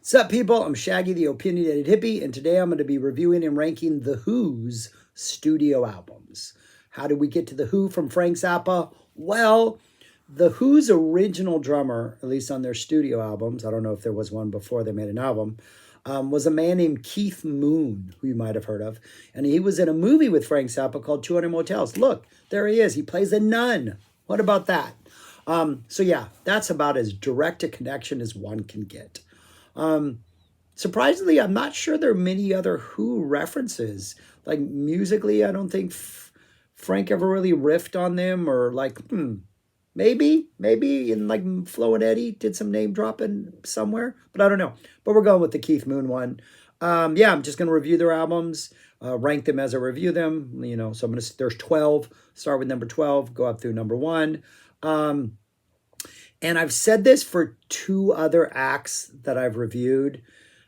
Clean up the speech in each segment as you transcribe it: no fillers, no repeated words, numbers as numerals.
What's up, people? I'm Shaggy, the Opinionated Hippie, and today I'm going to be reviewing and ranking The Who's studio albums. How did we get to The Who from Frank Zappa? Well, The Who's original drummer, at least on their studio albums, I don't know if there was one before they made an album, was a man named Keith Moon, who you might have heard of. And he was in a movie with Frank Zappa called 200 Motels. Look, there he is. He plays a nun. What about that? So yeah, that's about as direct a connection as one can get. Surprisingly, I'm not sure there are many other Who references. Like musically, I don't think Frank ever really riffed on them or like, maybe in like Flo and Eddie did some name dropping somewhere, but I don't know. But we're going with the Keith Moon one. Yeah, I'm just going to review their albums, rank them as I review them. You know, so I'm going to, there's 12, start with number 12, go up through number 1. And I've said this for 2 other acts that I've reviewed.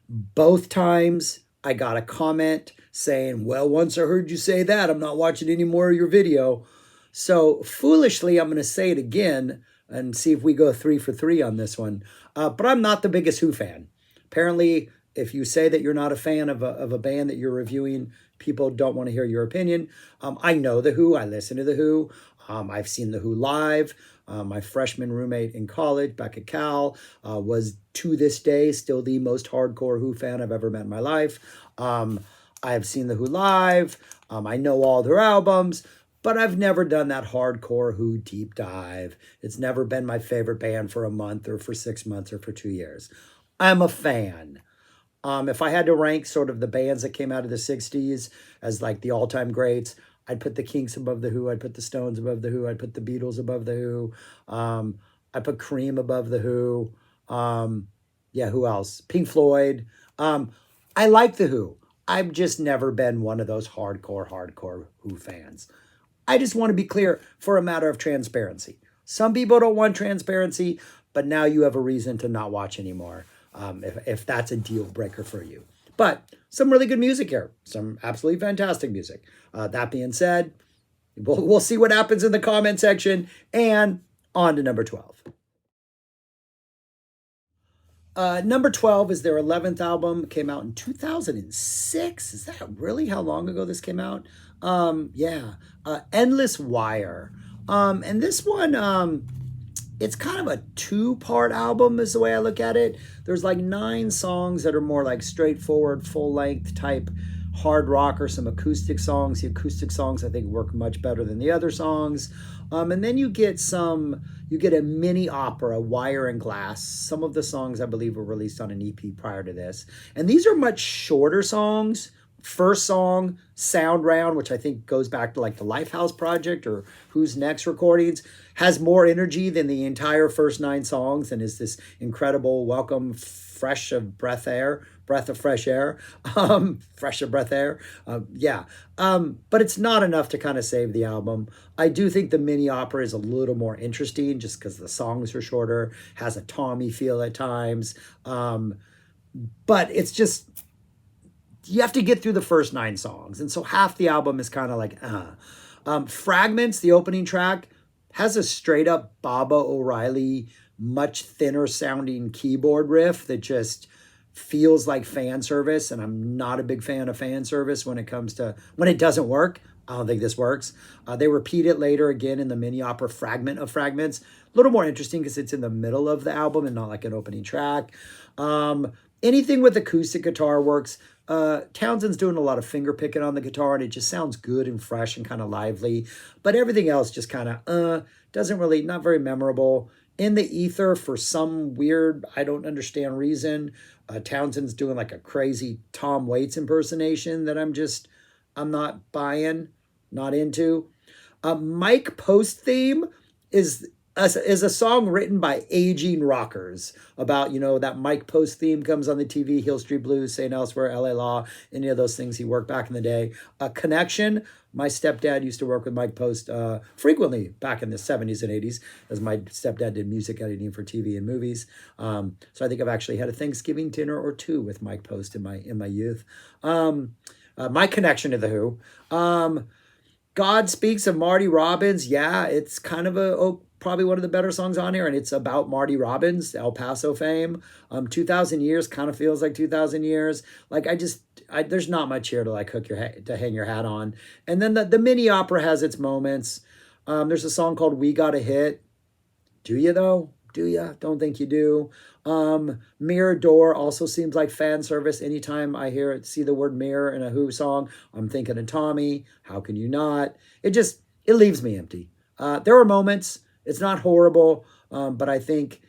Both times I got a comment saying, well, once I heard you say that, I'm not watching any more of your video. So foolishly, I'm going to say it again and see if we go 3 for 3 on this one. But I'm not the biggest Who fan. Apparently, if you say that you're not a fan of a band that you're reviewing, people don't want to hear your opinion. I know The Who. I listen to The Who. I've seen The Who live. My freshman roommate in college back at Cal was, to this day, still the most hardcore Who fan I've ever met in my life. I have seen The Who live. I know all their albums, but I've never done that hardcore Who deep dive. It's never been my favorite band for a month or for 6 months or for 2 years. I'm a fan. If I had to rank sort of the bands that came out of the 60s as like the all-time greats, I'd put the Kinks above The Who. I'd put the Stones above The Who. I'd put the Beatles above The Who. I'd put Cream above The Who. Yeah, who else? Pink Floyd. I like The Who. I've just never been one of those hardcore Who fans. I just want to be clear for a matter of transparency. Some people don't want transparency, but now you have a reason to not watch anymore if that's a deal breaker for you. But some really good music here. Some absolutely fantastic music. That being said, we'll see what happens in the comment section. And on to number 12. Number 12 is their 11th album. It came out in 2006. Is that really how long ago this came out? Yeah. Endless Wire. And this one, it's kind of a 2-part album is the way I look at it. There's like 9 songs that are more like straightforward, full-length type hard rock or some acoustic songs. The acoustic songs I think work much better than the other songs. And then you get a mini opera, Wire and Glass. Some of the songs I believe were released on an EP prior to this. And these are much shorter songs. First song, Sound Round, which I think goes back to like the Lifehouse Project or Who's Next recordings, has more energy than the entire first 9 songs and is this incredible welcome, fresh of breath of fresh air, fresh of breath air. Yeah. But it's not enough to kind of save the album. I do think the mini opera is a little more interesting just because the songs are shorter, has a Tommy feel at times. But it's just, you have to get through the first 9 songs. And so half the album is kind of like, Fragments, the opening track, has a straight up Baba O'Reilly, much thinner sounding keyboard riff that just feels like fan service. And I'm not a big fan of fan service when it doesn't work. I don't think this works. They repeat it later again in the mini opera Fragment of Fragments. A little more interesting because it's in the middle of the album and not like an opening track. Anything with acoustic guitar works. Townsend's doing a lot of finger picking on the guitar and it just sounds good and fresh and kind of lively. But everything else just kind of doesn't really, not very memorable. In the ether, for some weird, I don't understand reason, Townsend's doing like a crazy Tom Waits impersonation that I'm not buying, not into. Mike Post theme is a song written by aging rockers about, that Mike Post theme comes on the TV, Hill Street Blues, St. Elsewhere, LA Law, any of those things he worked back in the day. Connection, my stepdad used to work with Mike Post frequently back in the 70s and 80s, as my stepdad did music editing for TV and movies. So I think I've actually had a Thanksgiving dinner or 2 with Mike Post in my youth. My connection to The Who. God Speaks of Marty Robbins. Yeah, it's kind of probably one of the better songs on here, and it's about Marty Robbins, El Paso fame. 2,000 years kind of feels like 2,000 years. Like there's not much here to like to hang your hat on. And then the mini opera has its moments. There's a song called "We Got a Hit." Do you though? Do you? Don't think you do. Mirror Door also seems like fan service. Anytime I see the word mirror in a Who song, I'm thinking of Tommy. How can you not? It leaves me empty. There are moments. It's not horrible, but I think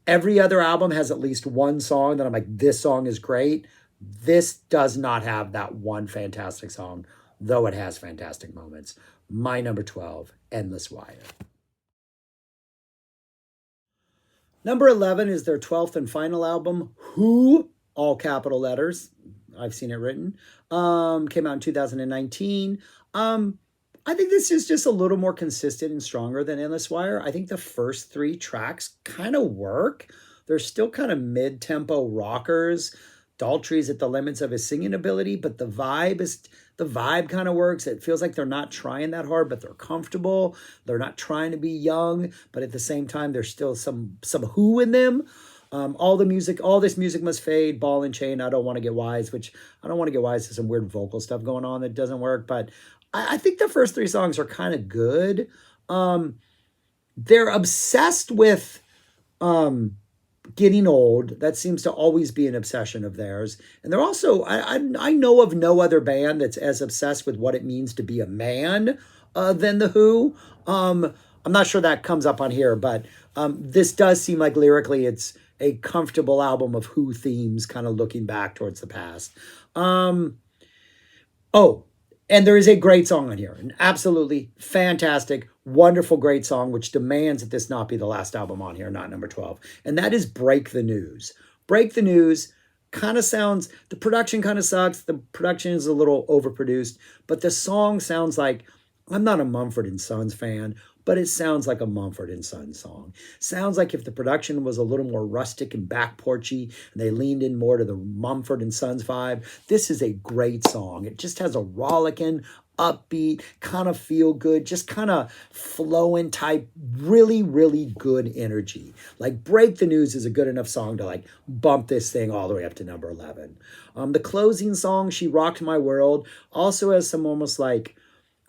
every other album has at least one song that I'm like, this song is great. This does not have that one fantastic song, though it has fantastic moments. My number 12, Endless Wire. Number 11 is their 12th and final album, Who, all capital letters. I've seen it written. Came out in 2019. I think this is just a little more consistent and stronger than Endless Wire. I think the first three tracks kind of work. They're still kind of mid-tempo rockers. Daltrey's at the limits of his singing ability, but the vibe kind of works. It feels like they're not trying that hard, but they're comfortable. They're not trying to be young, but at the same time, there's still some Who in them. All this music must fade, Ball and Chain, I don't want to get wise, which I don't want to get wise to some weird vocal stuff going on that doesn't work, but I think the first three songs are kind of good. They're obsessed with getting old. That seems to always be an obsession of theirs. And they're also, I know of no other band that's as obsessed with what it means to be a man than The Who. I'm not sure that comes up on here, but this does seem like lyrically it's a comfortable album of Who themes, kind of looking back towards the past. And there is a great song on here, an absolutely fantastic, wonderful, great song, which demands that this not be the last album on here, not number 12. And that is Break the News. Break the News kind of sounds, the production kind of sucks. The production is a little overproduced, but the song sounds like, I'm not a Mumford & Sons fan, but it sounds like a Mumford & Sons song. Sounds like if the production was a little more rustic and back porchy, and they leaned in more to the Mumford & Sons vibe, this is a great song. It just has a rollicking, upbeat, kind of feel good, just kind of flowing type, really, really good energy. Like Break the News is a good enough song to like bump this thing all the way up to number 11. The closing song, She Rocked My World, also has some almost like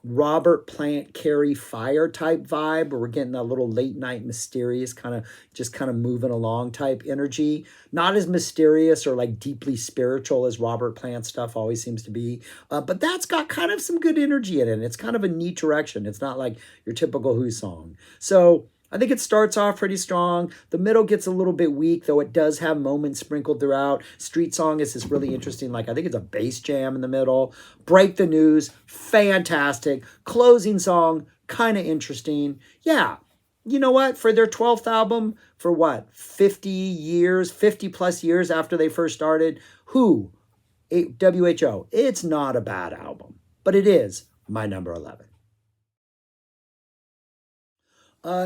Robert Plant, Carrie Fire type vibe, where we're getting a little late night mysterious kind of moving along type energy. Not as mysterious or like deeply spiritual as Robert Plant stuff always seems to be, but that's got kind of some good energy in it. It's kind of a neat direction. It's not like your typical Who song. So I think it starts off pretty strong. The middle gets a little bit weak, though it does have moments sprinkled throughout. Street Song is this really interesting, like I think it's a bass jam in the middle. Break the News, fantastic. Closing song, kind of interesting. Yeah, you know what? For their 12th album, for what, 50 plus years after they first started, WHO, it's not a bad album, but it is my number 11.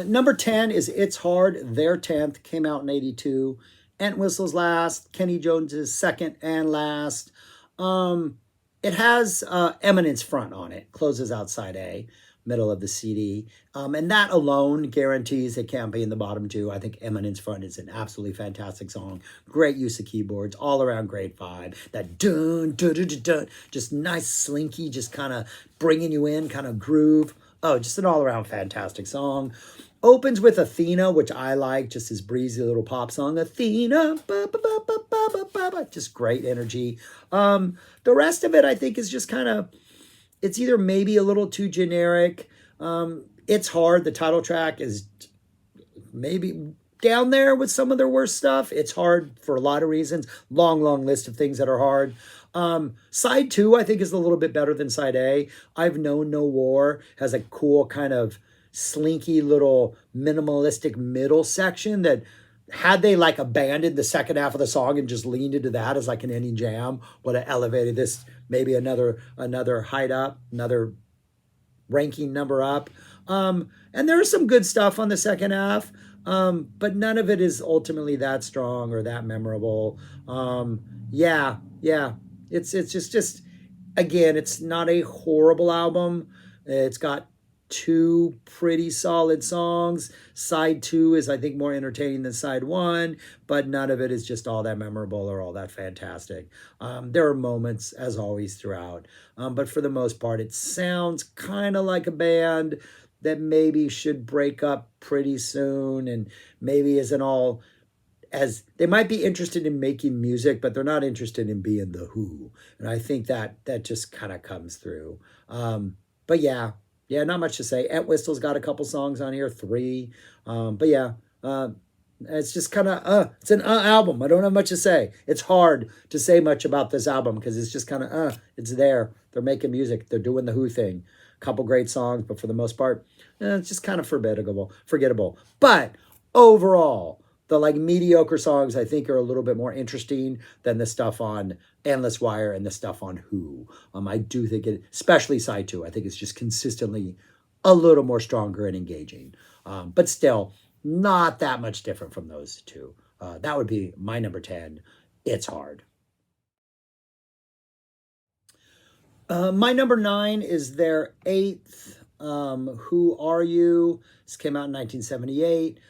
Number 10 is It's Hard, their 10th, came out in 82. Entwistle's last, Kenny Jones's second and last. It has Eminence front on it, closes out side A, middle of the CD. And that alone guarantees it can't be in the bottom two. I think Eminence front is an absolutely fantastic song. Great use of keyboards, all around great vibe. That dun, dun, dun, dun, dun, just nice slinky, just kind of bringing you in, kind of groove. Oh, just an all-around fantastic song. Opens with Athena, which I like, just this breezy little pop song. Athena, ba, ba, ba, ba, ba, ba, ba, ba. Just great energy. The rest of it, I think, is just kind of, it's either maybe a little too generic. It's Hard, the title track, is maybe down there with some of their worst stuff. It's hard for a lot of reasons. Long list of things that are hard. Side 2, I think, is a little bit better than side A. I've Known No War has a cool kind of slinky little minimalistic middle section that had they like abandoned the second half of the song and just leaned into that as like an ending jam, would have elevated this maybe another height up, another ranking number up. And there's some good stuff on the second half, but none of it is ultimately that strong or that memorable. Yeah. It's just again, it's not a horrible album, It's got two pretty solid songs. Side two is, I think, more entertaining than side one, but none of it is just all that memorable or all that fantastic. There are moments, as always, throughout, but for the most part, it sounds kind of like a band that maybe should break up pretty soon and maybe isn't all as they might be interested in making music, but they're not interested in being the Who. And I think that just kind of comes through. But yeah, yeah, not much to say. Entwistle's got a couple songs on here, three. But yeah, it's just kind of it's an album. I don't have much to say. It's hard to say much about this album because it's just kind of it's there. They're making music. They're doing the Who thing. A couple great songs, but for the most part, it's just kind of forgettable. But overall, the like mediocre songs I think are a little bit more interesting than the stuff on Endless Wire and the stuff on Who. I do think it, especially side two, I think it's just consistently a little more stronger and engaging. But still, not that much different from those two. That would be my number 10. It's hard. My number 9 is their eighth. Who Are You? This came out in 1978.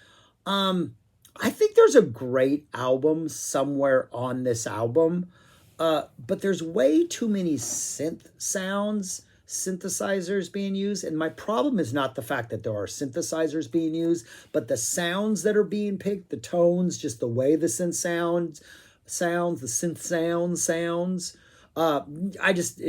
I think there's a great album somewhere on this album, but there's way too many synthesizers being used. And my problem is not the fact that there are synthesizers being used, but the sounds that are being picked, the tones, just the way the synth sounds, the synth sounds. I just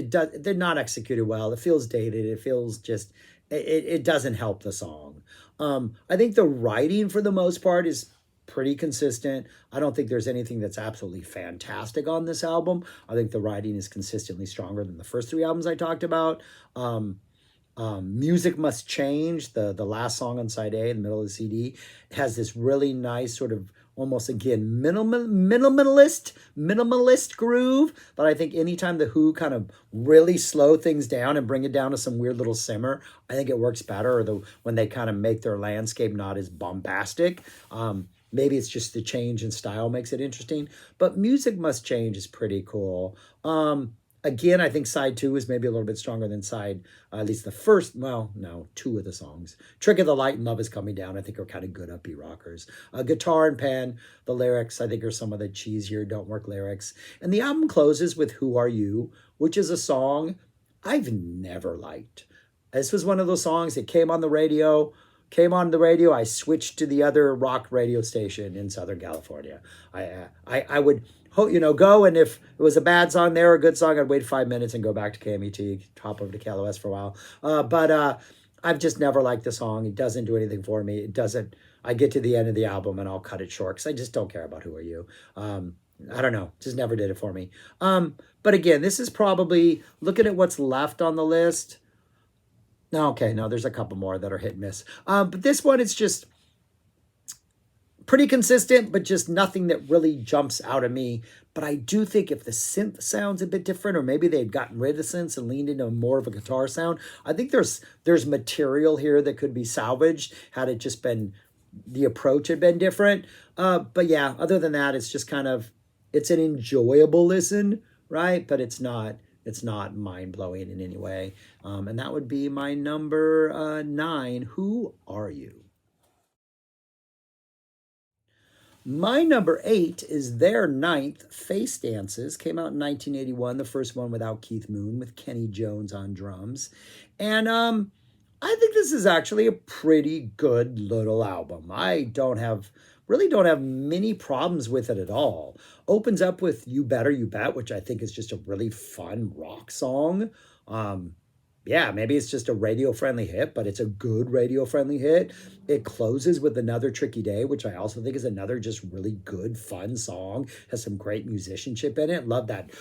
they're not executed well. It feels dated. It feels just it doesn't help the song. I think the writing for the most part is pretty consistent. I don't think there's anything that's absolutely fantastic on this album. I think the writing is consistently stronger than the first three albums I talked about. Music Must Change, the last song on side A in the middle of the CD, has this really nice sort of almost again minimalist groove. But I think anytime the Who kind of really slow things down and bring it down to some weird little simmer, I think it works better. Or when they kind of make their landscape not as bombastic. Maybe it's just the change in style makes it interesting. But Music Must Change is pretty cool. Again, I think side two is maybe a little bit stronger than side, at least the first, well, no, two of the songs. Trick of the Light and Love Is Coming Down, I think are kind of good upbeat rockers. Guitar and Pen, the lyrics, I think are some of the cheesier, don't work lyrics. And the album closes with Who Are You, which is a song I've never liked. This was one of those songs that came on the radio, I switched to the other rock radio station in Southern California. I would go, and if it was a bad song there or a good song, I'd wait 5 minutes and go back to KMET, hop over to KLOS for a while. But I've just never liked the song. It doesn't do anything for me. It doesn't. I get to the end of the album and I'll cut it short because I just don't care about Who Are You. I don't know. Just never did it for me. But again, this is probably, looking at what's left on the list. No, okay, no, there's a couple more that are hit and miss. But this one, it's just pretty consistent, but just nothing that really jumps out at me. But I do think if the synth sounds a bit different, or maybe they'd gotten rid of synths and leaned into more of a guitar sound, I think there's material here that could be salvaged had it just been, the approach had been different. But yeah, other than that, it's just kind of, it's an enjoyable listen, right? But it's not mind-blowing in any way. And that would be my number 9. Who Are You? My number 8 is their ninth, Facedances. Came out in 1981, the first one without Keith Moon, with Kenny Jones on drums. And I think this is actually a pretty good little album. I really don't have many problems with it at all. Opens up with You Better You Bet, which I think is just a really fun rock song. Yeah, maybe it's just a radio-friendly hit, but it's a good radio-friendly hit. It closes with Another Tricky Day, which I also think is another just really good, fun song. Has some great musicianship in it. Love that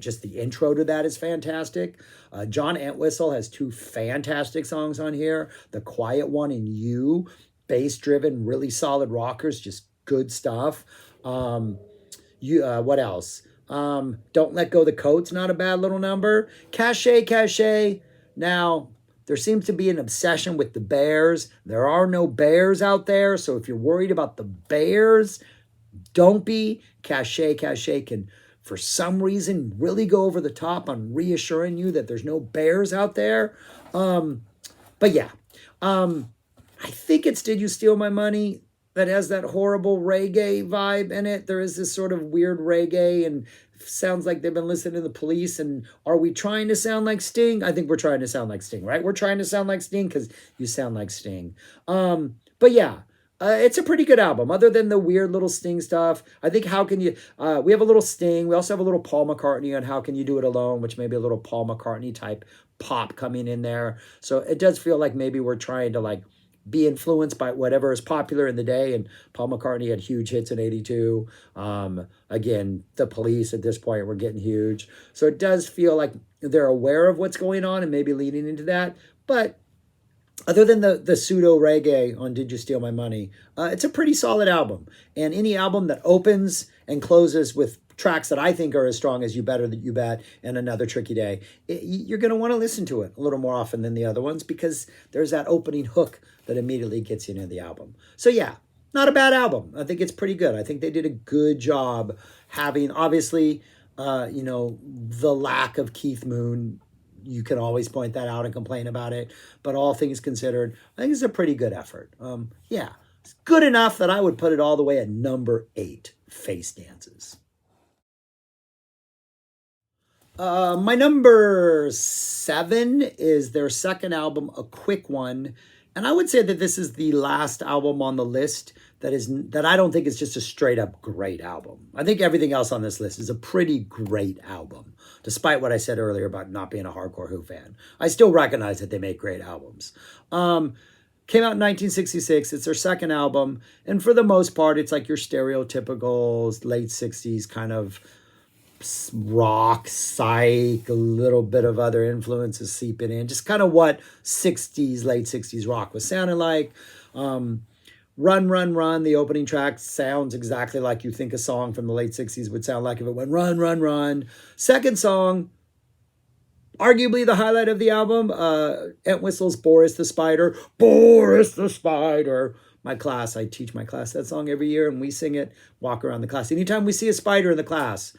just the intro to that is fantastic. John Entwistle has 2 fantastic songs on here. The Quiet One and You, bass-driven, really solid rockers, just good stuff. What else? Don't Let Go the Coat's not a bad little number. Cachet. Now, there seems to be an obsession with the Bears. There are no bears out there, so if you're worried about the Bears, don't be. Cachet can for some reason, really go over the top on reassuring you that there's no bears out there. But yeah, I think it's Did You Steal My Money that has that horrible reggae vibe in it. There is this sort of weird reggae and sounds like they've been listening to the Police. And are we trying to sound like Sting? I think we're trying to sound like Sting, right? We're trying to sound like Sting because you sound like Sting. But yeah, it's a pretty good album, other than the weird little Sting stuff. I think How Can You... we have a little Sting. We also have a little Paul McCartney on How Can You Do It Alone, which may be a little Paul McCartney type pop coming in there. So it does feel like maybe we're trying to like be influenced by whatever is popular in the day. And Paul McCartney had huge hits in 82. Again, the Police at this point were getting huge. So it does feel like they're aware of what's going on and maybe leading into that. But other than the pseudo reggae on Did You Steal My Money, it's a pretty solid album. And any album that opens and closes with tracks that I think are as strong as You Better That You Bet and Another Tricky Day, you're going to want to listen to it a little more often than the other ones because there's that opening hook that immediately gets you into the album. So yeah, not a bad album. I think it's pretty good. I think they did a good job having, obviously, the lack of Keith Moon. You can always point that out and complain about it. But all things considered, I think it's a pretty good effort. Yeah, it's good enough that I would put it all the way at number 8, Facedances. My number 7 is their second album, A Quick One. And I would say that this is the last album on the list that I don't think is just a straight up great album. I think everything else on this list is a pretty great album, despite what I said earlier about not being a hardcore Who fan. I still recognize that they make great albums. Came out in 1966. It's their second album. And for the most part, it's like your stereotypical late 60s kind of rock, psych, a little bit of other influences seeping in. Just kind of what late 60s rock was sounding like. Run, Run, Run, the opening track sounds exactly like you think a song from the late 60s would sound like if it went run, run, run. Second song, arguably the highlight of the album, Entwistle's Boris the Spider. Boris the Spider. I teach my class that song every year, and we sing it, walk around the class. Anytime we see a spider in the class,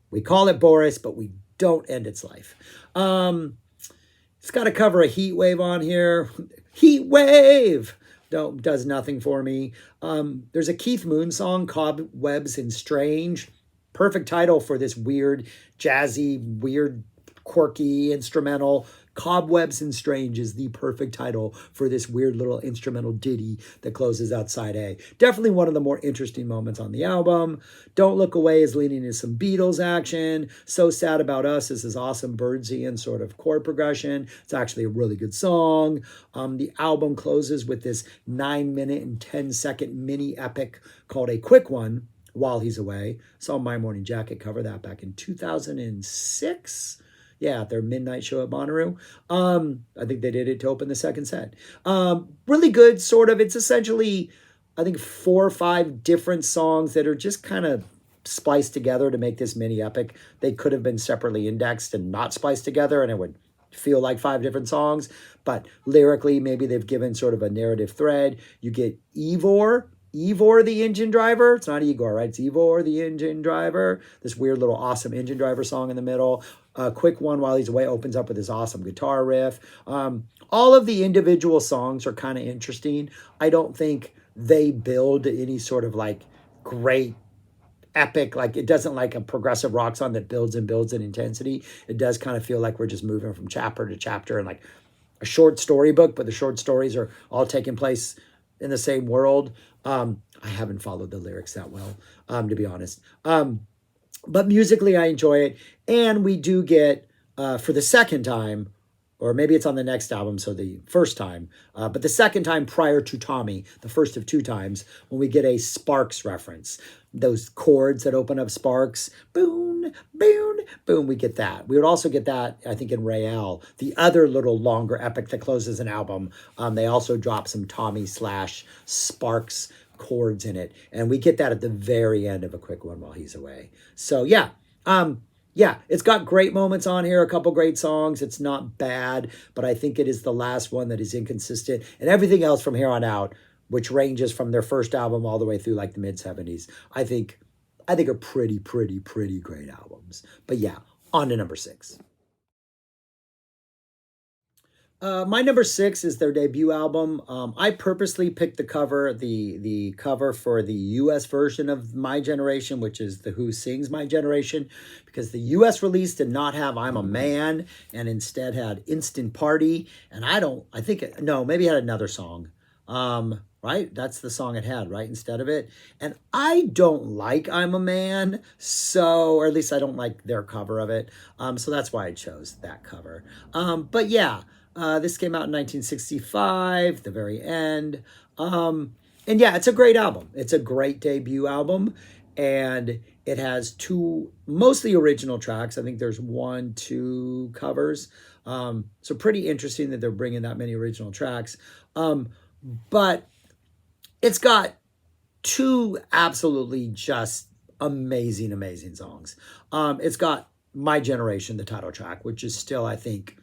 we call it Boris, but we don't end its life. It's got to cover a Heat Wave on here. Heat Wave! Does nothing for me. There's a Keith Moon song, Cobwebs and Strange. Perfect title for this weird, jazzy, weird, quirky instrumental. Cobwebs and Strange is the perfect title for this weird little instrumental ditty that closes out side A. Definitely one of the more interesting moments on the album. Don't Look Away is leaning into some Beatles action. So Sad About Us is this awesome Birdsian sort of chord progression. It's actually a really good song. The album closes with this 9-minute and 10-second mini epic called A Quick One, While He's Away. Saw My Morning Jacket cover that back in 2006. Yeah, their midnight show at Bonnaroo. I think they did it to open the second set. Really good, sort of. It's essentially, I think, 4 or 5 different songs that are just kind of spliced together to make this mini epic. They could have been separately indexed and not spliced together, and it would feel like 5 different songs. But lyrically, maybe they've given sort of a narrative thread. You get Ivor the engine driver. It's not Igor, right? It's Ivor the engine driver. This weird little awesome engine driver song in the middle. Quick One, While He's Away opens up with this awesome guitar riff. All of the individual songs are kind of interesting. I don't think they build any sort of like great epic, like it doesn't like a progressive rock song that builds and builds in intensity. It does kind of feel like we're just moving from chapter to chapter and like a short storybook, but the short stories are all taking place in the same world. I haven't followed the lyrics that well, to be honest. But musically, I enjoy it. And we do get, for the second time, or maybe it's on the next album, so the first time, but the second time prior to Tommy, the first of 2 times, when we get a Sparks reference. Those chords that open up Sparks, boom, boom, boom, we get that. We would also get that, I think, in Rael, the other little longer epic that closes an album. They also drop some Tommy/Sparks chords in it. And we get that at the very end of A Quick One, While He's Away. So yeah, it's got great moments on here, a couple great songs. It's not bad, but I think it is the last one that is inconsistent. And everything else from here on out, which ranges from their first album all the way through like the mid-70s, I think I think are pretty great albums. But yeah, on to number 6. My number 6 is their debut album. I purposely picked the cover for the U.S. version of My Generation, which is the Who Sings My Generation, because the U.S. release did not have "I'm a Man" and instead had "Instant Party." And I think no, maybe it had another song. Right? That's the song it had, right? Instead of it. And I don't like "I'm a Man," so, or at least I don't like their cover of it. So that's why I chose that cover. But yeah. This came out in 1965, the very end. And yeah, it's a great album. It's a great debut album. And it has 2 mostly original tracks. I think there's 1, 2 covers. So pretty interesting that they're bringing that many original tracks. But it's got 2 absolutely just amazing songs. It's got My Generation, the title track, which is still, I think,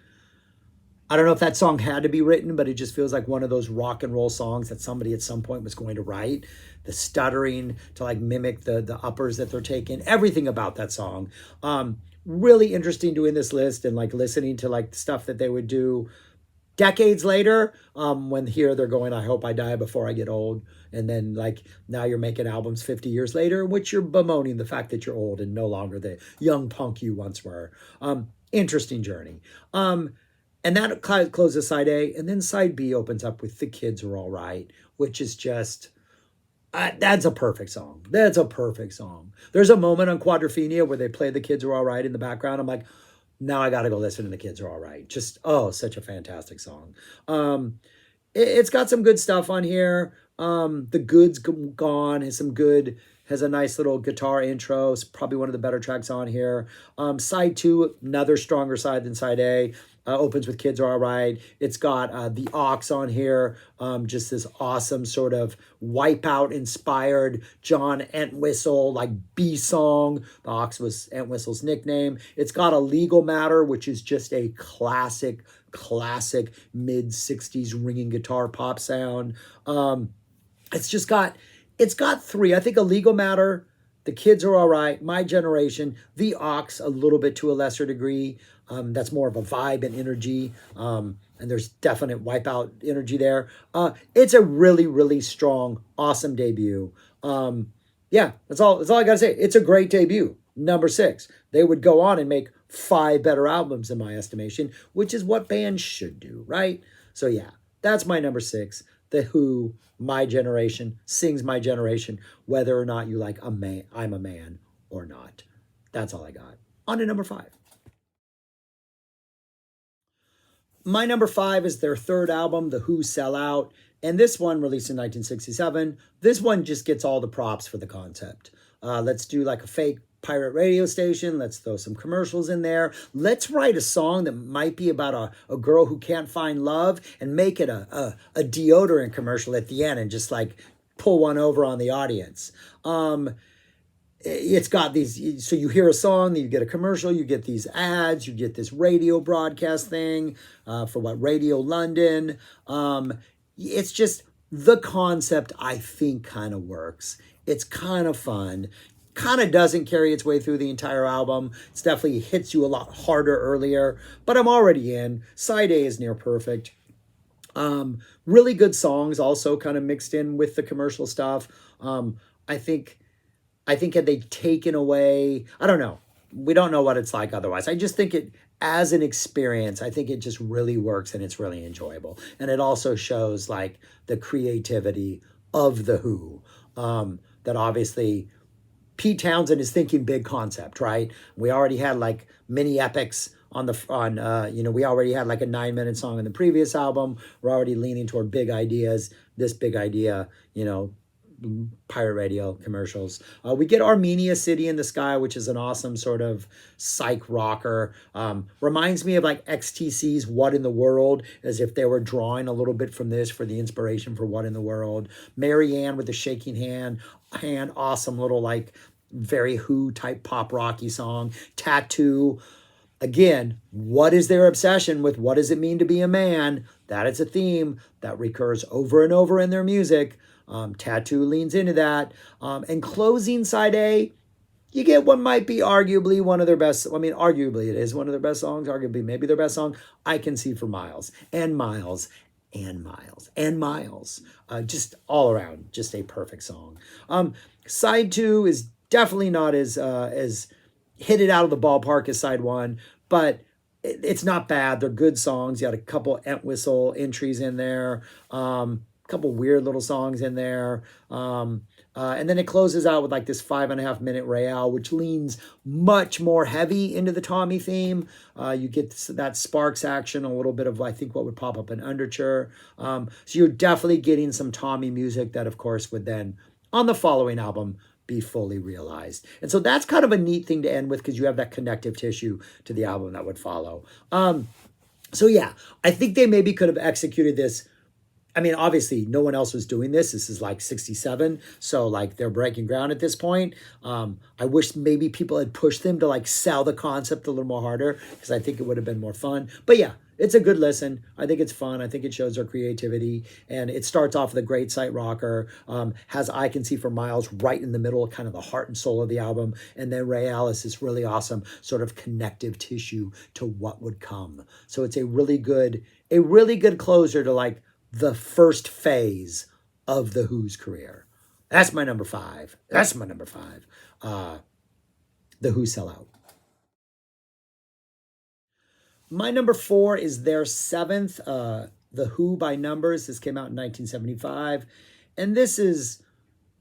I don't know if that song had to be written, but it just feels like one of those rock and roll songs that somebody at some point was going to write. The stuttering to like mimic the uppers that they're taking, everything about that song. Really interesting doing this list and like listening to like the stuff that they would do decades later, when here they're going, "I hope I die before I get old." And then like now you're making albums 50 years later, in which you're bemoaning the fact that you're old and no longer the young punk you once were. Interesting journey. And that closes side A. And then side B opens up with "The Kids Are All Right," which is just, that's a perfect song. That's a perfect song. There's a moment on Quadrophenia where they play "The Kids Are All Right" in the background. I'm like, now I got to go listen to "The Kids Are All Right." Just, oh, such a fantastic song. It's got some good stuff on here. "The Good's Gone" has a nice little guitar intro. It's probably one of the better tracks on here. Side 2, another stronger side than side A. Opens with "Kids Are All Right." It's got the Aux on here, just this awesome sort of Wipeout inspired John Entwistle like B song. The Aux was Entwistle's nickname. It's got "A Legal Matter," which is just a classic mid 60s ringing guitar pop sound. It's got 3. I think "A Legal Matter," "The Kids Are All Right," "My Generation," the Aux a little bit to a lesser degree. That's more of a vibe and energy. And there's definite Wipeout energy there. It's a really strong, awesome debut. Yeah, that's all I gotta say. It's a great debut. Number 6. They would go on and make 5 better albums in my estimation, which is what bands should do, right? So yeah, that's my number 6. The Who, My Generation, sings My Generation, whether or not you like "I'm a Man" or not. That's all I got. On to number 5. My number 5 is their third album, The Who Sell Out. And this one, released in 1967, this one just gets all the props for the concept. Let's do like a fake pirate radio station. Let's throw some commercials in there. Let's write a song that might be about a girl who can't find love and make it a deodorant commercial at the end and just like pull one over on the audience. It's got these, so you hear a song, you get a commercial, you get these ads, you get this radio broadcast thing for what, Radio London. It's just, the concept I think kind of works. It's kind of fun. Kind of doesn't carry its way through the entire album. It's definitely hits you a lot harder earlier, but I'm already in. Side A is near perfect. Really good songs also kind of mixed in with the commercial stuff. I think had they taken away, I don't know. We don't know what it's like otherwise. I just think it, as an experience, I think it just really works and it's really enjoyable. And it also shows like the creativity of the Who. That obviously Pete Townsend is thinking big concept, right? We already had like mini epics we already had like a 9-minute song in the previous album. We're already leaning toward big ideas. This big idea, pirate radio commercials. We get Armenia City in the Sky, which is an awesome sort of psych rocker. Reminds me of like XTC's What in the World, as if they were drawing a little bit from this for the inspiration for What in the World. Marianne with the shaking hand, awesome little like very Who type pop rocky song. Tattoo. Again, what is their obsession with what does it mean to be a man? That is a theme that recurs over and over in their music. Tattoo leans into that. And closing side A, You get what might be arguably one of their best. I mean, arguably it is one of their best songs. Arguably, maybe their best song. I Can See for Miles and Miles and Miles and Miles. Just all around, just a perfect song. Side two is definitely not as hit it out of the ballpark as side one, but it's not bad. They're good songs. You had a couple Entwistle entries in there, a couple weird little songs in there. And then it closes out with like this 5.5 minute Royale, which leans much more heavy into the Tommy theme. You get that Sparks action, a little bit of, I think, what would pop up in Underture. So you're definitely getting some Tommy music that, of course, would then, on the following album, be fully realized. And so that's kind of a neat thing to end with because you have that connective tissue to the album that would follow. So yeah, I think they maybe could have executed this. I mean, obviously, no one else was doing this. This is like 67. So, like, they're breaking ground at this point. I wish maybe people had pushed them to, like, sell the concept a little more harder because I think it would have been more fun. But yeah, it's a good listen. I think it's fun. I think it shows their creativity. And it starts off with a great sight rocker. Has I Can See for Miles right in the middle, kind of the heart and soul of the album. And then Royale is this really awesome sort of connective tissue to what would come. So it's a really good closer to, like, the first phase of the Who's career. That's my number five. The Who Sell Out. My number four is their seventh, The Who by Numbers. This came out in 1975. And this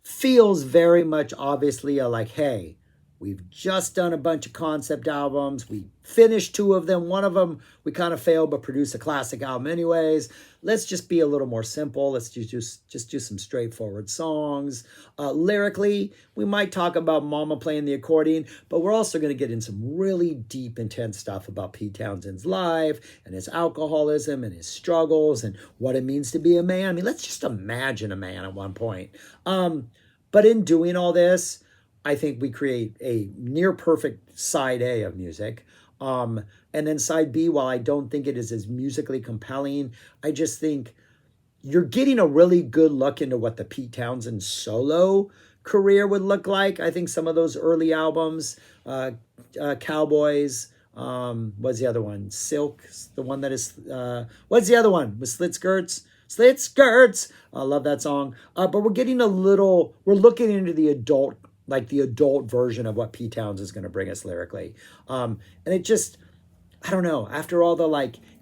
feels very much obviously like, hey, we've just done a bunch of concept albums. We finished two of them. One of them we kind of failed, but produced a classic album anyways. Let's just be a little more simple. Let's just do some straightforward songs. Lyrically, we might talk about Mama playing the accordion, but we're also going to get in some really deep, intense stuff about Pete Townshend's life and his alcoholism and his struggles and what it means to be a man. I mean, let's just imagine a man at one point. But in doing all this, I think we create a near perfect side A of music. And then side B, while I don't think it is as musically compelling, I just think you're getting a really good look into what the Pete Townsend solo career would look like. I think some of those early albums, Cowboys, what's the other one? Silk, the one that is, what's the other one? With Slit Skirts? Slit Skirts! I love that song. But we're looking into the adult version of what Pete Townsend is going to bring us lyrically. And it just, I don't know, after all the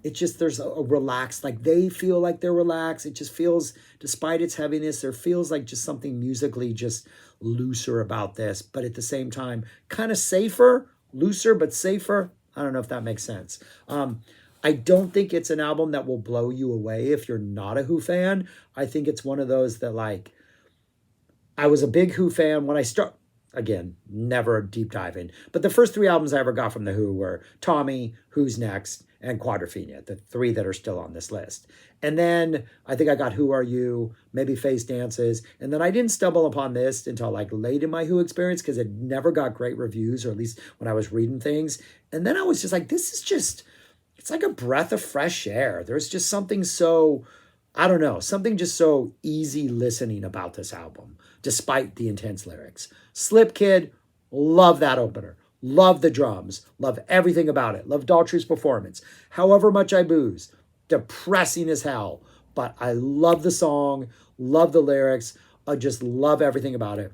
there's a relaxed, they feel like they're relaxed. It just feels, despite its heaviness, there feels like just something musically just looser about this, but at the same time, kind of safer, looser, but safer. I don't know if that makes sense. I don't think it's an album that will blow you away if you're not a Who fan. I think it's one of those that I was a big Who fan when I started. Again, never deep diving. But the first three albums I ever got from The Who were Tommy, Who's Next, and Quadrophenia, the three that are still on this list. And then I think I got Who Are You, maybe Facedances. And then I didn't stumble upon this until late in my Who experience because it never got great reviews, or at least when I was reading things. And then I was just like, this is just, it's like a breath of fresh air. There's just something so, I don't know, something just so easy listening about this album, despite the intense lyrics. Slip Kid, love that opener. Love the drums. Love everything about it. Love Daltrey's performance. However much I booze, depressing as hell. But I love the song, love the lyrics. I just love everything about it.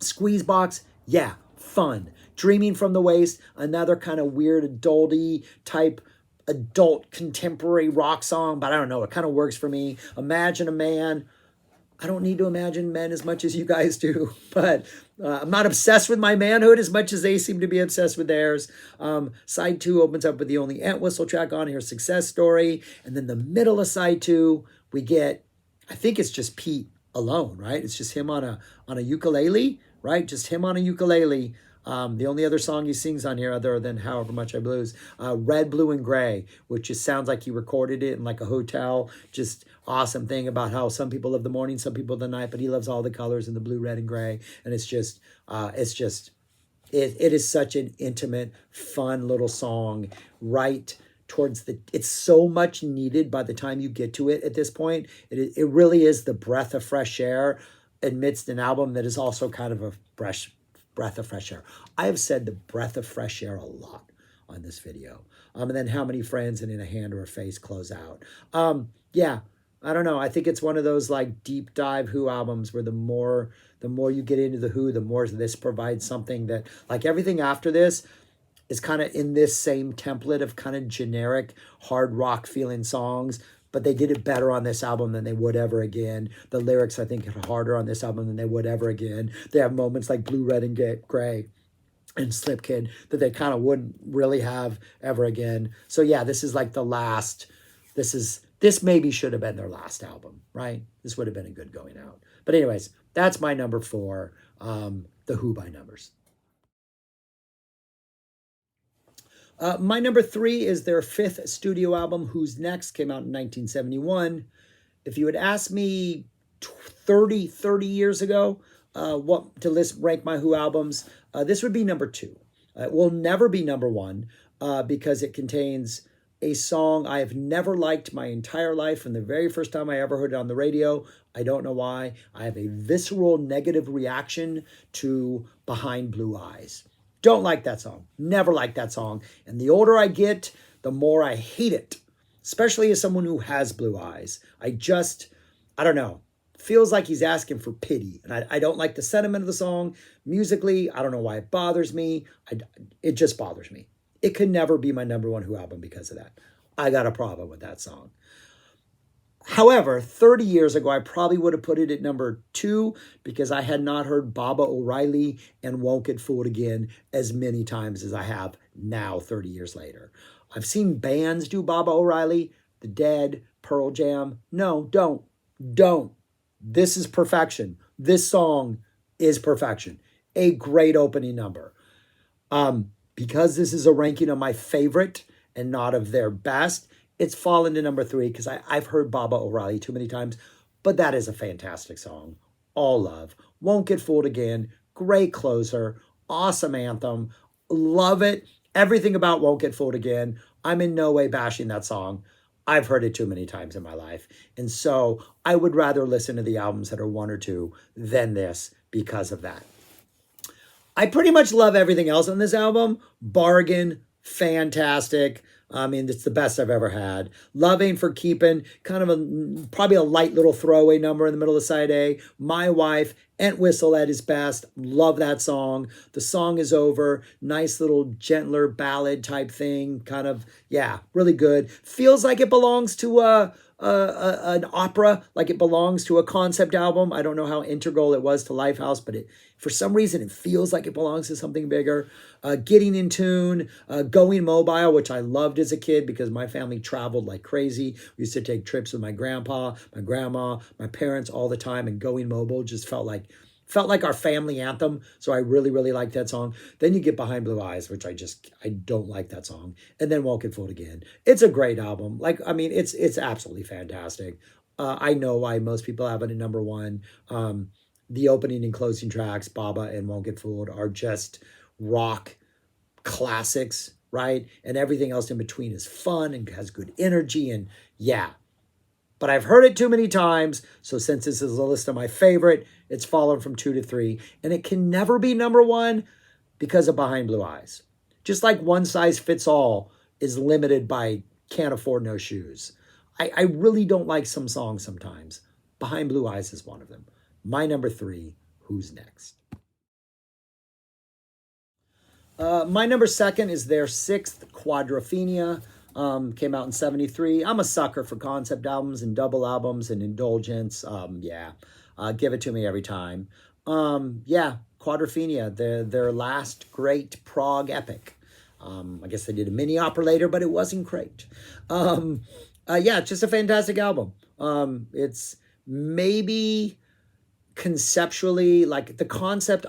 Squeezebox, yeah, fun. Dreaming from the Waist, another kind of weird adult-y type adult contemporary rock song, but I don't know, it kind of works for me. Imagine a Man. I don't need to imagine men as much as you guys do, but I'm not obsessed with my manhood as much as they seem to be obsessed with theirs. Side 2 opens up with the only Entwistle track on here, Success Story. And then the middle of side 2, we get, I think it's just Pete alone, right? It's just him on a ukulele, right? Just him on a ukulele. The only other song he sings on here other than However Much I Blues, Red, Blue, and Gray, which just sounds like he recorded it in a hotel. Just awesome thing about how some people love the morning, some people the night, but he loves all the colors in the blue, red, and gray. And it is such an intimate, fun little song right towards it's so much needed by the time you get to it at this point. It really is the breath of fresh air amidst an album that is also kind of a breath of fresh air. I have said the breath of fresh air a lot on this video. And then how many friends and in a hand or a face close out. Yeah, I don't know. I think it's one of those like deep dive Who albums where the more you get into the Who, the more this provides something that, like, everything after this is kind of in this same template of kind of generic hard rock feeling songs, but they did it better on this album than they would ever again. The lyrics, I think, are harder on this album than they would ever again. They have moments like Blue, Red, and Gray and Slip Kid that they kind of wouldn't really have ever again. So yeah, this is like the last, this maybe should have been their last album, right? This would have been a good going out. But anyways, that's my number 4, The Who by numbers. My number 3 is their 5th studio album, Who's Next, came out in 1971. If you had asked me 30 years ago what to rank my Who albums, this would be number 2. It will never be number 1 because it contains a song I have never liked my entire life. From the very first time I ever heard it on the radio, I don't know why. I have a visceral negative reaction to Behind Blue Eyes. Don't like that song. Never liked that song. And the older I get, the more I hate it, especially as someone who has blue eyes. I don't know. Feels like he's asking for pity. And I don't like the sentiment of the song. Musically, I don't know why it bothers me. It just bothers me. It could never be my number 1 Who album because of that. I got a problem with that song. However, 30 years ago, I probably would have put it at number 2 because I had not heard Baba O'Reilly and Won't Get Fooled Again as many times as I have now, 30 years later. I've seen bands do Baba O'Reilly, The Dead, Pearl Jam. No, don't. This is perfection. This song is perfection. A great opening number. Because this is a ranking of my favorite and not of their best, it's fallen to number 3 because I've heard Baba O'Reilly too many times, but that is a fantastic song. All love. Won't Get Fooled Again. Great closer. Awesome anthem. Love it. Everything about Won't Get Fooled Again. I'm in no way bashing that song. I've heard it too many times in my life. And so I would rather listen to the albums that are 1 or 2 than this because of that. I pretty much love everything else on this album. Bargain, fantastic. I mean, it's the best I've ever had. Love Ain't for Keeping, kind of probably a light little throwaway number in the middle of side A. My Wife, Entwistle at his best. Love that song. The Song Is Over. Nice little gentler ballad type thing. Kind of, yeah, really good. Feels like it belongs to an opera, like it belongs to a concept album. I don't know how integral it was to Lifehouse, but for some reason, it feels like it belongs to something bigger. Getting in Tune, Going Mobile, which I loved as a kid because my family traveled like crazy. We used to take trips with my grandpa, my grandma, my parents all the time, and Going Mobile just felt like our family anthem. So I really, really like that song. Then you get Behind Blue Eyes, which I don't like that song. And then Won't Get Fooled Again. It's a great album. It's absolutely fantastic. I know why most people have it at number 1. The opening and closing tracks, Baba and Won't Get Fooled, are just rock classics, right? And everything else in between is fun and has good energy. And yeah, but I've heard it too many times. So since this is a list of my favorite, it's fallen from 2 to 3. And it can never be number 1 because of Behind Blue Eyes. Just like One Size Fits All is limited by Can't Afford No Shoes. I really don't like some songs sometimes. Behind Blue Eyes is one of them. My number 3, Who's Next? My number 2 is their 6th, Quadrophenia. Came out in 73. I'm a sucker for concept albums and double albums and indulgence. Give it to me every time. Quadrophenia, their last great prog epic. I guess they did a mini opera later, but it wasn't great. It's just a fantastic album. It's maybe conceptually, like the concept,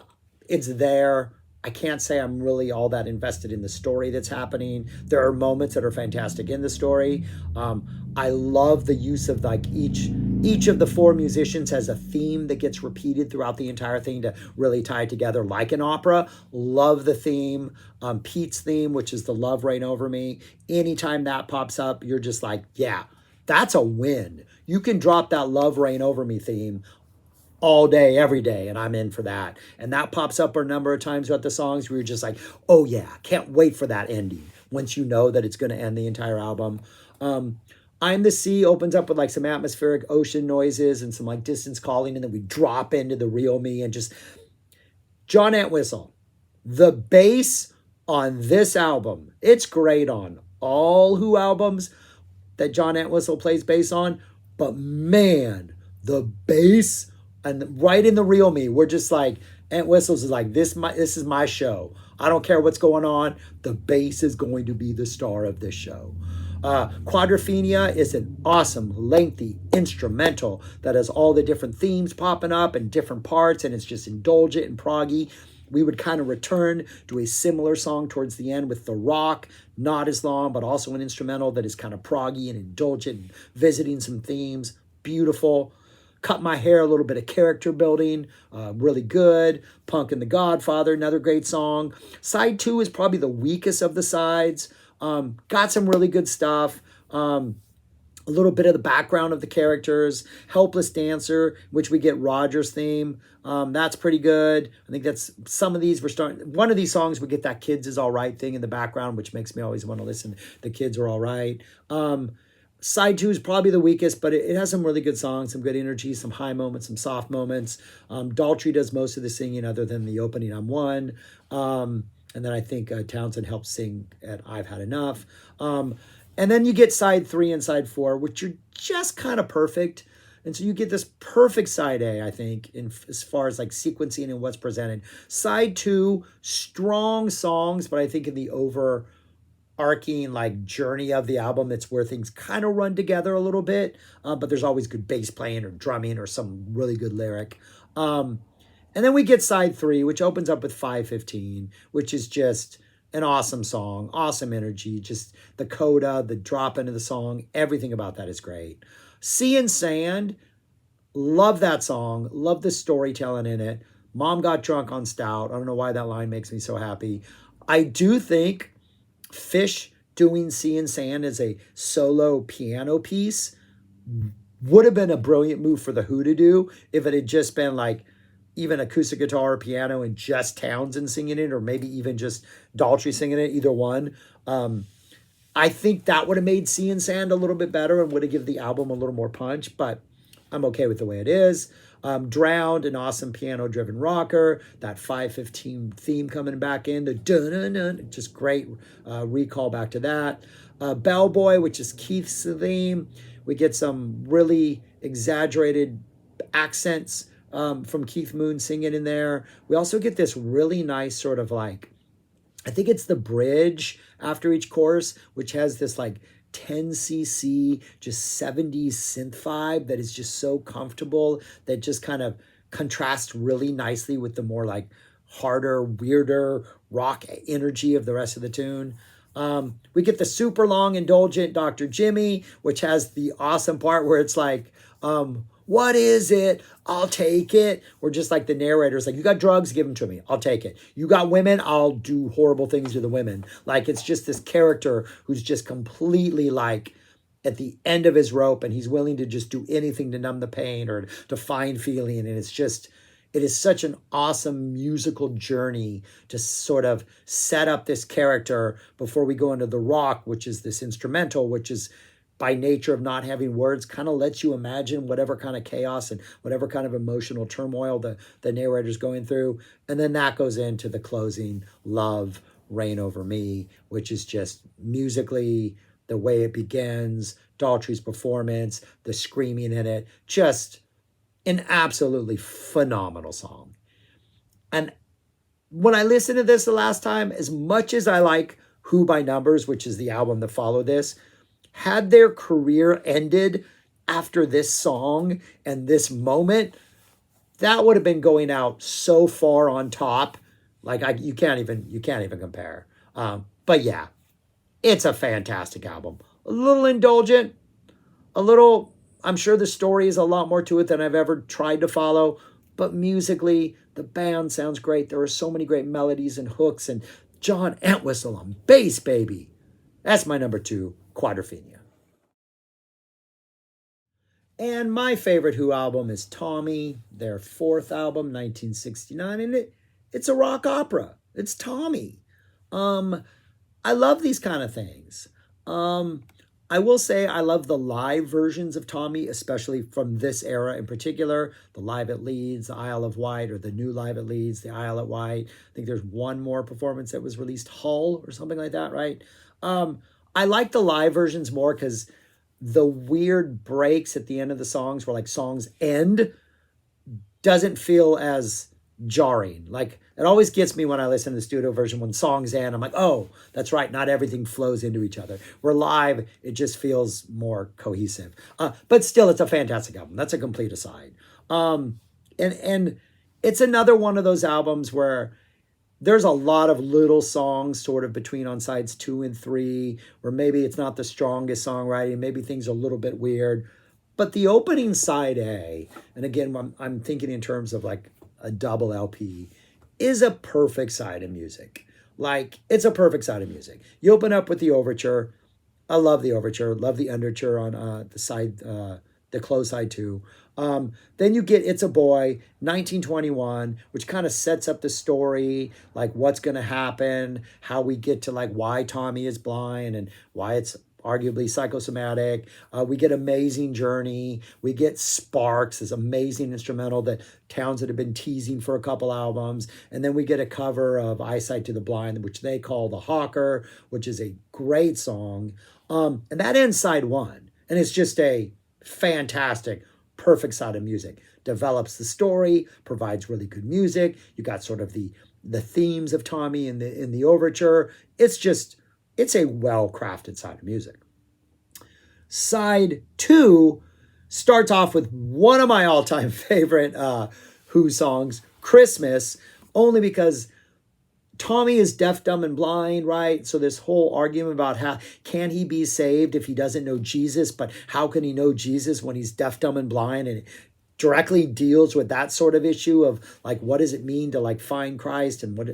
it's there. I can't say I'm really all that invested in the story that's happening. There are moments that are fantastic in the story. I love the use of like each of the 4 musicians has a theme that gets repeated throughout the entire thing to really tie it together like an opera. Love the theme. Pete's theme, which is the Love Reign Over Me. Anytime that pops up, you're just like, yeah, that's a win. You can drop that Love Reign Over Me theme all day, every day, and I'm in for that. And that pops up a number of times throughout the songs where you're just like, oh yeah, can't wait for that ending. Once you know that it's going to end the entire album. I'm the Sea opens up with like some atmospheric ocean noises and some like distance calling, and then we drop into the real me and just John Entwistle. The bass on this album, it's great on all Who albums that John Entwistle plays bass on, but man, the bass and right in the real me, we're just like Entwistle's is like this is my show. I don't care what's going on. The bass is going to be the star of this show. Quadrophenia is an awesome, lengthy instrumental that has all the different themes popping up and different parts, and it's just indulgent and proggy. We would kind of return to a similar song towards the end with The Rock, not as long, but also an instrumental that is kind of proggy and indulgent, and visiting some themes. Beautiful. Cut My Hair, a little bit of character building, really good. Punk and the Godfather, another great song. Side 2 is probably the weakest of the sides. Got some really good stuff. A little bit of the background of the characters. Helpless Dancer, which we get Roger's theme. That's pretty good. I think that's some of these we're starting. One of these songs we get that Kids Is All Right thing in the background, which makes me always want to listen. The Kids Are All Right. Side 2 is probably the weakest, but it has some really good songs, some good energy, some high moments, some soft moments. Daltrey does most of the singing other than the opening I'm One. And then I think Townsend helps sing at I've Had Enough. And then you get side 3 and side 4, which are just kind of perfect. And so you get this perfect side A, I think, as far as like sequencing and what's presented. Side 2, strong songs, but I think in the overarching like journey of the album, it's where things kind of run together a little bit. But there's always good bass playing or drumming or some really good lyric. And then we get side 3, which opens up with 515, which is just an awesome song, awesome energy, just the coda, the drop into the song, everything about that is great. Sea and Sand, love that song, love the storytelling in it. Mom got drunk on stout. I don't know why that line makes me so happy. I do think Fish doing Sea and Sand as a solo piano piece would have been a brilliant move for the Who to do if it had just been like even acoustic guitar or piano and just Townsend singing it, or maybe even just Daltrey singing it, either one. I think that would have made Sea and Sand a little bit better and would have given the album a little more punch, but I'm okay with the way it is. Drowned, an awesome piano-driven rocker. That 515 theme coming back in, the dun-dun-dun, just great recall back to that. Bellboy, which is Keith's theme. We get some really exaggerated accents from Keith Moon singing in there. We also get this really nice sort of like, I think it's the bridge after each chorus, which has this like 10cc, just 70s synth vibe that is just so comfortable, that just kind of contrasts really nicely with the more like harder, weirder rock energy of the rest of the tune. We get the super long, indulgent Dr. Jimmy, which has the awesome part where it's like, what is it? I'll take it. Or just like the narrator's like, you got drugs, give them to me. I'll take it. You got women, I'll do horrible things to the women. Like, it's just this character who's just completely like at the end of his rope, and he's willing to just do anything to numb the pain or to find feeling. And it's just, it is such an awesome musical journey to sort of set up this character before we go into The Rock, which is this instrumental, which is by nature of not having words, kind of lets you imagine whatever kind of chaos and whatever kind of emotional turmoil the narrator's going through. And then that goes into the closing, Love, Reign Over Me, which is just musically, the way it begins, Daltrey's performance, the screaming in it, just an absolutely phenomenal song. And when I listened to this the last time, as much as I like Who by Numbers, which is the album that followed this, had their career ended after this song and this moment, that would have been going out so far on top. Like you can't even compare. But yeah, it's a fantastic album. A little indulgent, a little, I'm sure the story is a lot more to it than I've ever tried to follow, but musically, the band sounds great. There are so many great melodies and hooks, and John Entwistle on bass, baby. That's my number 2, Quadrophenia. And my favorite Who album is Tommy, their fourth album, 1969, and it's a rock opera. It's Tommy. Um, I love these kind of things. Um, I will say I love the live versions of Tommy, especially from this era in particular. The Live at Leeds, the Isle of Wight, or the new Live at Leeds, the Isle at Wight. I think there's one more performance that was released, Hull or something like that, right? I like the live versions more because the weird breaks at the end of the songs where like songs end doesn't feel as jarring. Like it always gets me when I listen to the studio version when songs end. I'm like, oh, that's right. Not everything flows into each other. Where live, it just feels more cohesive. But still, it's a fantastic album. That's a complete aside. And it's another one of those albums where there's a lot of little songs sort of between on sides 2 and 3, where maybe it's not the strongest songwriting, maybe things are a little bit weird. But the opening side A, and again, I'm thinking in terms of like a double LP, is a perfect side of music. Like, it's a perfect side of music. You open up with the overture. I love the overture, love the underture on the side, the close side 2. Then you get It's a Boy, 1921, which kind of sets up the story, like what's going to happen, how we get to like why Tommy is blind and why it's arguably psychosomatic. We get Amazing Journey. We get Sparks, this amazing instrumental that Townsend had been teasing for a couple albums. And then we get a cover of Eyesight to the Blind, which they call The Hawker, which is a great song. And that ends side 1. And it's just a fantastic, perfect side of music. Develops the story, provides really good music. You got sort of the themes of Tommy in the overture. It's a well-crafted side of music. Side 2 starts off with one of my all-time favorite Who songs, Christmas, only because Tommy is deaf, dumb, and blind, right? So this whole argument about how can he be saved if he doesn't know Jesus, but how can he know Jesus when he's deaf, dumb, and blind? And it directly deals with that sort of issue of like, what does it mean to like find Christ and what,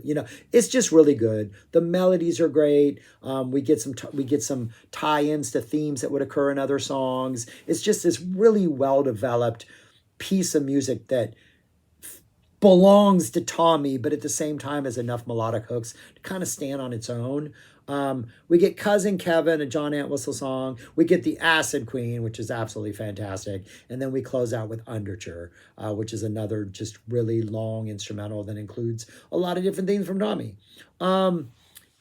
it's just really good. The melodies are great. We get some tie-ins to themes that would occur in other songs. It's just this really well-developed piece of music that belongs to Tommy, but at the same time has enough melodic hooks to kind of stand on its own. We get Cousin Kevin, a John Entwistle song. We get the Acid Queen, which is absolutely fantastic. And then we close out with Underture, which is another just really long instrumental that includes a lot of different things from Tommy. And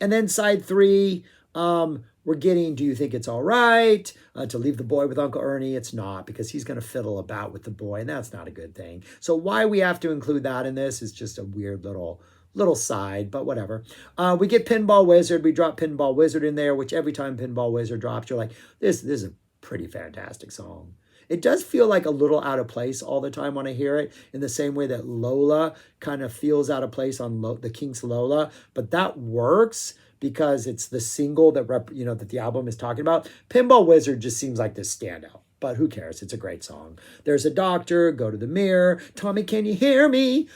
then side 3, we're getting Do You Think It's All Right? To Leave the Boy with Uncle Ernie. It's not, because he's going to fiddle about with the boy, and that's not a good thing. So why we have to include that in this is just a weird little side, but whatever. We get Pinball Wizard. We drop Pinball Wizard in there, which every time Pinball Wizard drops, you're like, this is a pretty fantastic song. It does feel like a little out of place all the time when I hear it, in the same way that Lola kind of feels out of place on the Kinks' Lola, but that works because it's the single that that the album is talking about. Pinball Wizard just seems like this standout, but who cares? It's a great song. There's a Doctor, Go to the Mirror, Tommy, Can You Hear Me?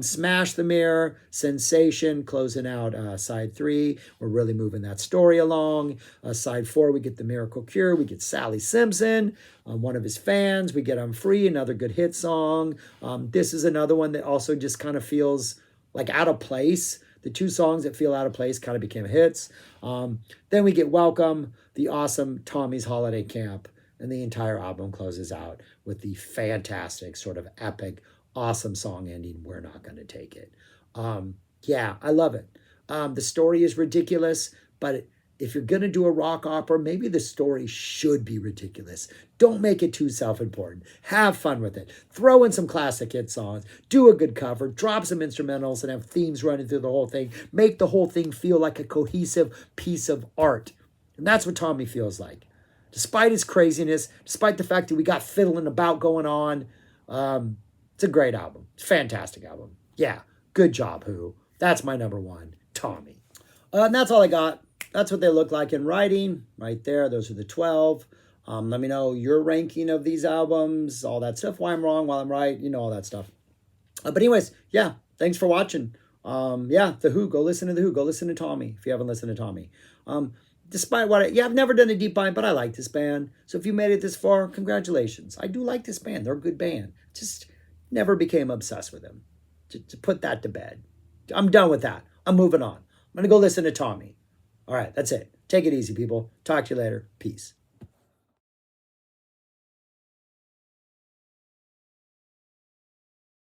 Smash the Mirror, Sensation, closing out side 3. We're really moving that story along. Side 4, we get The Miracle Cure. We get Sally Simpson, one of his fans. We get I'm Free, another good hit song. This is another one that also just kind of feels like out of place. The 2 songs that feel out of place kind of became hits. Then we get Welcome, the awesome Tommy's Holiday Camp, and the entire album closes out with the fantastic, sort of epic, awesome song ending, We're Not Gonna Take It. Yeah, I love it. The story is ridiculous, but if you're going to do a rock opera, maybe the story should be ridiculous. Don't make it too self-important. Have fun with it. Throw in some classic hit songs. Do a good cover. Drop some instrumentals and have themes running through the whole thing. Make the whole thing feel like a cohesive piece of art. And that's what Tommy feels like. Despite his craziness, despite the fact that we got fiddling about going on, it's a great album. It's a fantastic album. Yeah, good job, Who. That's my number 1, Tommy. And that's all I got. That's what they look like in writing right there. Those are the 12. Let me know your ranking of these albums, all that stuff, why I'm wrong, why I'm right, all that stuff. But anyways, yeah, thanks for watching. Yeah, The Who, go listen to The Who. Go listen to Tommy if you haven't listened to Tommy. Despite I've never done a deep dive, but I like this band. So if you made it this far, congratulations. I do like this band. They're a good band. Just never became obsessed with them. To put that to bed. I'm done with that. I'm moving on. I'm going to go listen to Tommy. All right, that's it. Take it easy, people. Talk to you later. Peace.